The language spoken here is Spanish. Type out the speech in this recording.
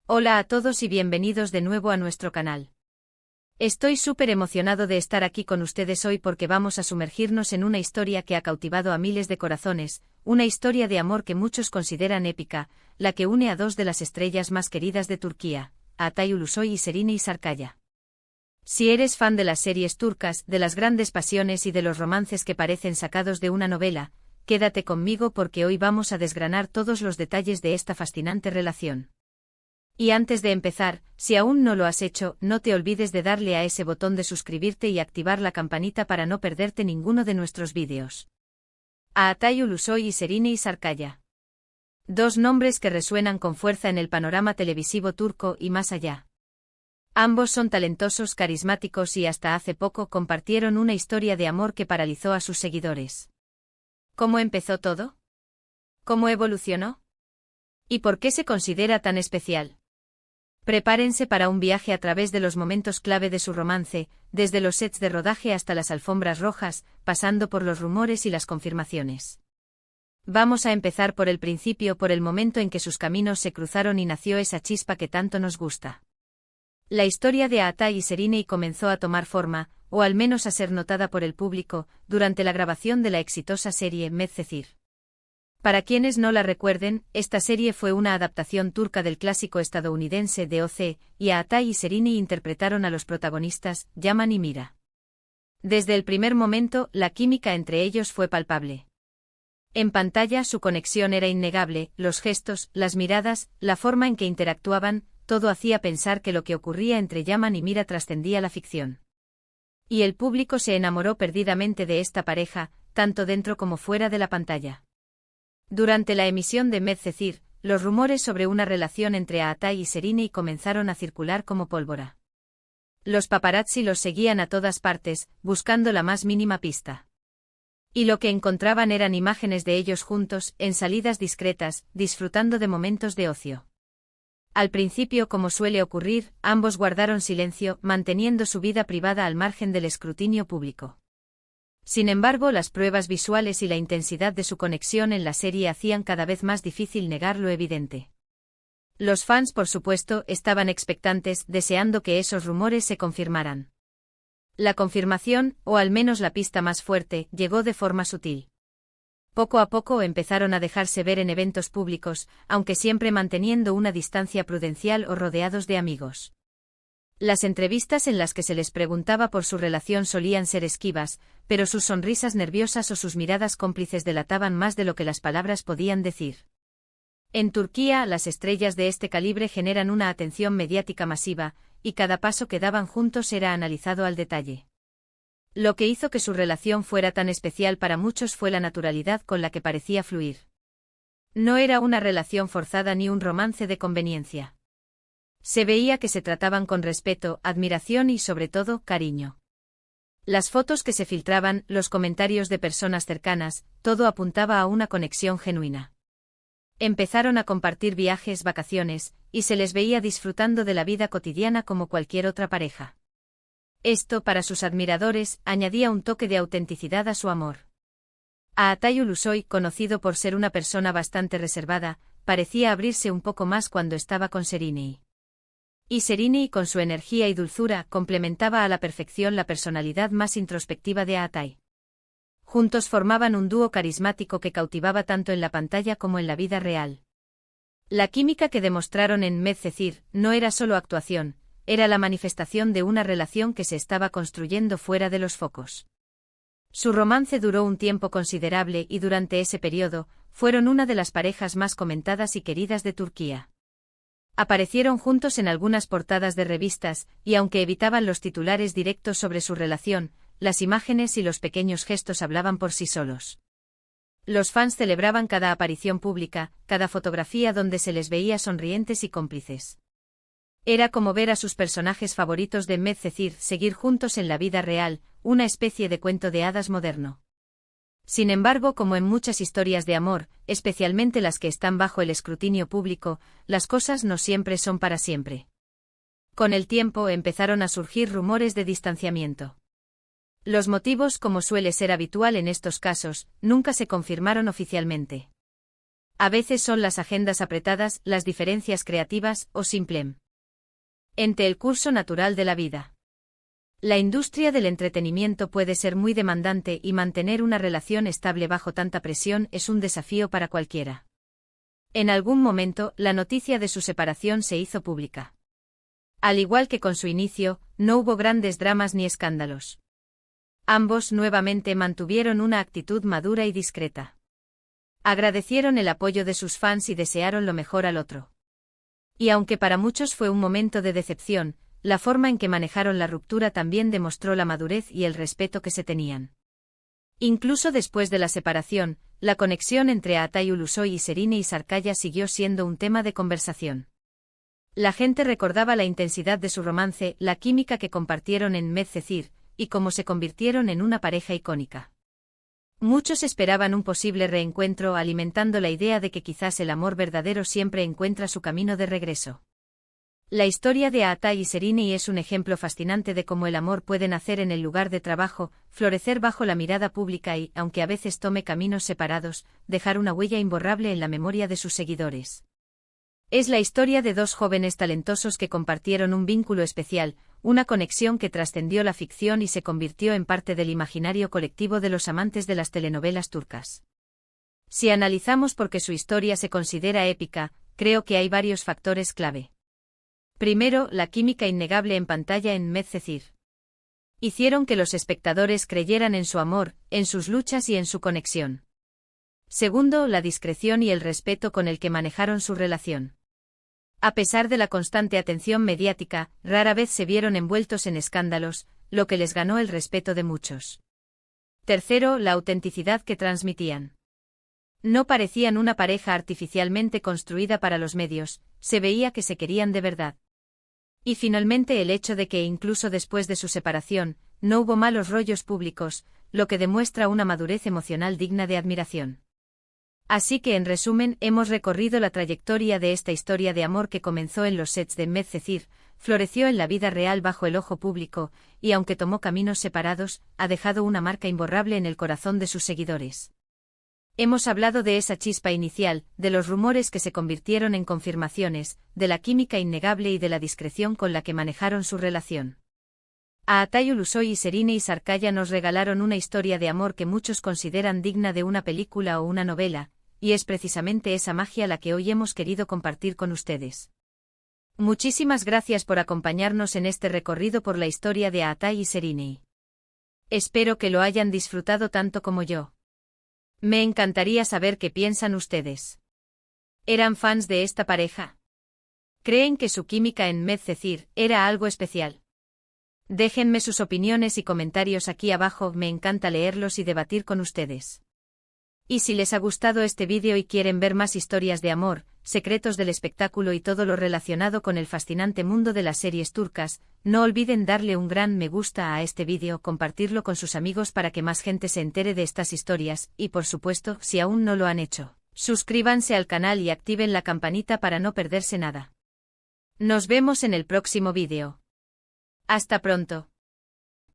Hola a todos y bienvenidos de nuevo a nuestro canal. Estoy súper emocionado de estar aquí con ustedes hoy porque vamos a sumergirnos en una historia que ha cautivado a miles de corazones, una historia de amor que muchos consideran épica, la que une a dos de las estrellas más queridas de Turquía, Altay Ulusoy y Şehinay Sarıkaya. Si eres fan de las series turcas, de las grandes pasiones y de los romances que parecen sacados de una novela, quédate conmigo porque hoy vamos a desgranar todos los detalles de esta fascinante relación. Y antes de empezar, si aún no lo has hecho, no te olvides de darle a ese botón de suscribirte y activar la campanita para no perderte ninguno de nuestros vídeos. Altay Ulusoy y Şehinay Sarıkaya. Dos nombres que resuenan con fuerza en el panorama televisivo turco y más allá. Ambos son talentosos, carismáticos y hasta hace poco compartieron una historia de amor que paralizó a sus seguidores. ¿Cómo empezó todo? ¿Cómo evolucionó? ¿Y por qué se considera tan especial? Prepárense para un viaje a través de los momentos clave de su romance, desde los sets de rodaje hasta las alfombras rojas, pasando por los rumores y las confirmaciones. Vamos a empezar por el principio, por el momento en que sus caminos se cruzaron y nació esa chispa que tanto nos gusta. La historia de Altay y Şehinay comenzó a tomar forma, o al menos a ser notada por el público, durante la grabación de la exitosa serie Medcezir. Para quienes no la recuerden, esta serie fue una adaptación turca del clásico estadounidense de O.C., y Altay y Şehinay interpretaron a los protagonistas, Yaman y Mira. Desde el primer momento, la química entre ellos fue palpable. En pantalla su conexión era innegable, los gestos, las miradas, la forma en que interactuaban, todo hacía pensar que lo que ocurría entre Yaman y Mira trascendía la ficción. Y el público se enamoró perdidamente de esta pareja, tanto dentro como fuera de la pantalla. Durante la emisión de Medcezir, los rumores sobre una relación entre Altay y Şehinay comenzaron a circular como pólvora. Los paparazzi los seguían a todas partes, buscando la más mínima pista. Y lo que encontraban eran imágenes de ellos juntos, en salidas discretas, disfrutando de momentos de ocio. Al principio, como suele ocurrir, ambos guardaron silencio, manteniendo su vida privada al margen del escrutinio público. Sin embargo, las pruebas visuales y la intensidad de su conexión en la serie hacían cada vez más difícil negar lo evidente. Los fans, por supuesto, estaban expectantes, deseando que esos rumores se confirmaran. La confirmación, o al menos la pista más fuerte, llegó de forma sutil. Poco a poco empezaron a dejarse ver en eventos públicos, aunque siempre manteniendo una distancia prudencial o rodeados de amigos. Las entrevistas en las que se les preguntaba por su relación solían ser esquivas, pero sus sonrisas nerviosas o sus miradas cómplices delataban más de lo que las palabras podían decir. En Turquía, las estrellas de este calibre generan una atención mediática masiva, y cada paso que daban juntos era analizado al detalle. Lo que hizo que su relación fuera tan especial para muchos fue la naturalidad con la que parecía fluir. No era una relación forzada ni un romance de conveniencia. Se veía que se trataban con respeto, admiración y sobre todo, cariño. Las fotos que se filtraban, los comentarios de personas cercanas, todo apuntaba a una conexión genuina. Empezaron a compartir viajes, vacaciones, y se les veía disfrutando de la vida cotidiana como cualquier otra pareja. Esto, para sus admiradores, añadía un toque de autenticidad a su amor. Altay Ulusoy, conocido por ser una persona bastante reservada, parecía abrirse un poco más cuando estaba con Şehinay. Y Şehinay, con su energía y dulzura, complementaba a la perfección la personalidad más introspectiva de Altay. Juntos formaban un dúo carismático que cautivaba tanto en la pantalla como en la vida real. La química que demostraron en Medcezir no era solo actuación, era la manifestación de una relación que se estaba construyendo fuera de los focos. Su romance duró un tiempo considerable y durante ese periodo, fueron una de las parejas más comentadas y queridas de Turquía. Aparecieron juntos en algunas portadas de revistas, y aunque evitaban los titulares directos sobre su relación, las imágenes y los pequeños gestos hablaban por sí solos. Los fans celebraban cada aparición pública, cada fotografía donde se les veía sonrientes y cómplices. Era como ver a sus personajes favoritos de Medcezir seguir juntos en la vida real, una especie de cuento de hadas moderno. Sin embargo, como en muchas historias de amor, especialmente las que están bajo el escrutinio público, las cosas no siempre son para siempre. Con el tiempo empezaron a surgir rumores de distanciamiento. Los motivos, como suele ser habitual en estos casos, nunca se confirmaron oficialmente. A veces son las agendas apretadas, las diferencias creativas o simplemente el curso natural de la vida. La industria del entretenimiento puede ser muy demandante y mantener una relación estable bajo tanta presión es un desafío para cualquiera. En algún momento, la noticia de su separación se hizo pública. Al igual que con su inicio, no hubo grandes dramas ni escándalos. Ambos nuevamente mantuvieron una actitud madura y discreta. Agradecieron el apoyo de sus fans y desearon lo mejor al otro. Y aunque para muchos fue un momento de decepción, la forma en que manejaron la ruptura también demostró la madurez y el respeto que se tenían. Incluso después de la separación, la conexión entre Atayu Ulusoy y Serine Isarkaya siguió siendo un tema de conversación. La gente recordaba la intensidad de su romance, la química que compartieron en Medcezir, y cómo se convirtieron en una pareja icónica. Muchos esperaban un posible reencuentro, alimentando la idea de que quizás el amor verdadero siempre encuentra su camino de regreso. La historia de Atay y Serine es un ejemplo fascinante de cómo el amor puede nacer en el lugar de trabajo, florecer bajo la mirada pública y, aunque a veces tome caminos separados, dejar una huella imborrable en la memoria de sus seguidores. Es la historia de dos jóvenes talentosos que compartieron un vínculo especial, una conexión que trascendió la ficción y se convirtió en parte del imaginario colectivo de los amantes de las telenovelas turcas. Si analizamos por qué su historia se considera épica, creo que hay varios factores clave. Primero, la química innegable en pantalla en Medcezir. Hicieron que los espectadores creyeran en su amor, en sus luchas y en su conexión. Segundo, la discreción y el respeto con el que manejaron su relación. A pesar de la constante atención mediática, rara vez se vieron envueltos en escándalos, lo que les ganó el respeto de muchos. Tercero, la autenticidad que transmitían. No parecían una pareja artificialmente construida para los medios, se veía que se querían de verdad. Y finalmente el hecho de que incluso después de su separación, no hubo malos rollos públicos, lo que demuestra una madurez emocional digna de admiración. Así que en resumen, hemos recorrido la trayectoria de esta historia de amor que comenzó en los sets de Medcezir, floreció en la vida real bajo el ojo público, y aunque tomó caminos separados, ha dejado una marca imborrable en el corazón de sus seguidores. Hemos hablado de esa chispa inicial, de los rumores que se convirtieron en confirmaciones, de la química innegable y de la discreción con la que manejaron su relación. Atay Ulusoy y Serine Isarkaya nos regalaron una historia de amor que muchos consideran digna de una película o una novela, y es precisamente esa magia la que hoy hemos querido compartir con ustedes. Muchísimas gracias por acompañarnos en este recorrido por la historia de Atay y Serine. Espero que lo hayan disfrutado tanto como yo. Me encantaría saber qué piensan ustedes. ¿Eran fans de esta pareja? ¿Creen que su química en Medcezir era algo especial? Déjenme sus opiniones y comentarios aquí abajo, me encanta leerlos y debatir con ustedes. Y si les ha gustado este vídeo y quieren ver más historias de amor, secretos del espectáculo y todo lo relacionado con el fascinante mundo de las series turcas, no olviden darle un gran me gusta a este vídeo, compartirlo con sus amigos para que más gente se entere de estas historias, y por supuesto, si aún no lo han hecho, suscríbanse al canal y activen la campanita para no perderse nada. Nos vemos en el próximo vídeo. Hasta pronto.